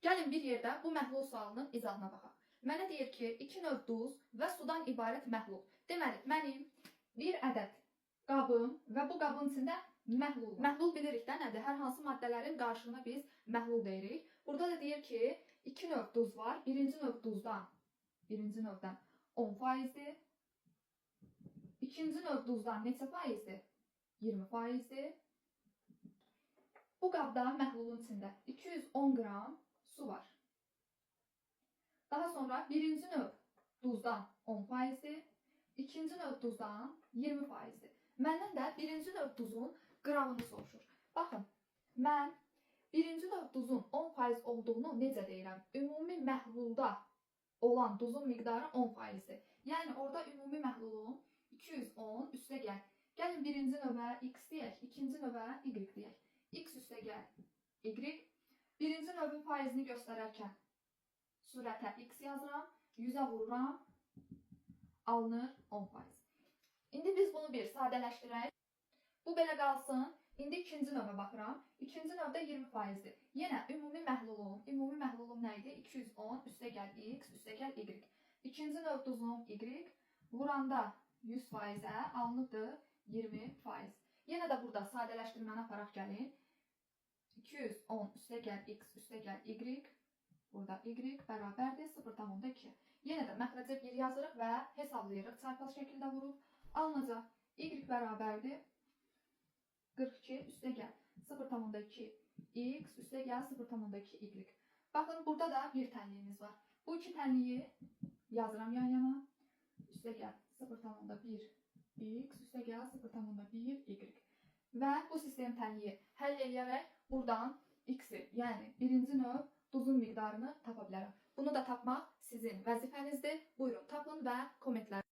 Gəlin bir yerdə bu məhlul sualının izahına baxaq. Mənə deyir ki, 2 növ duz və sudan ibarət məhlul. Deməli, mənim bir ədəd qabım və bu qabın içində məhlul var. Məhlul bilirik də nədir? Hər hansı maddələrin qarşılığına biz məhlul deyirik. Burada da deyir ki, 2 növ duz var. Birinci növdən 10%-dir. İkinci növ duzdan neçə faizdir? 20%-dir. Bu qabda məhlulun içində 210 qram su var. Daha sonra birinci növ duzdan 10%-dir. İkinci növ duzdan 20%-dir. Məndən də birinci növ duzun qramını soruşur. Baxın, mən birinci növ duzun 10% olduğunu necə deyirəm? Ümumi məhlulda olan duzun miqdarı 10%-dir. Yəni orada ümumi məhlulun 210 üstə gəl. Gəlin birinci növə x deyək, ikinci növə y deyək. X üstə gəl y. Birinci növün faizini göstərərkən surətə x yazıram, 100-ə vururam, alınır 10%. İndi biz bunu bir sadələşdirək. Bu belə qalsın. İndi ikinci növə baxıram. İkinci növdə 20%-dir. Yenə ümumi məhlulum nə idi? 210 üstə gəl x üstə gəl y. İkinci növ duzum y. Vuranda 100%-ə alınıbdır 20%. Yenə də burada sadələşdirməni aparaq gəlin. 210 üstə gəl x üstə gəl y. Burada y bərabərdir 0,2. Yenə də məxrəcə 1 yazırıq və hesablayırıq. Çarpaz şəkildə vurub alınacaq. Y bərabərdir 42 üstə gəl 0,2 x üstə gəl 0,2 y. Baxın, burada da bir tənliyimiz var. Bu iki tənliyi yazıram yan yana. Üstə gəl 0,1 x üstə gəl 0,1 y. Və bu sistem tənliyi həll edərək buradan x-i, yəni birinci növ duzun miqdarını tapa bilərəm. Bunu da tapmaq sizin vəzifənizdir. Buyurun, tapın və kommentlər.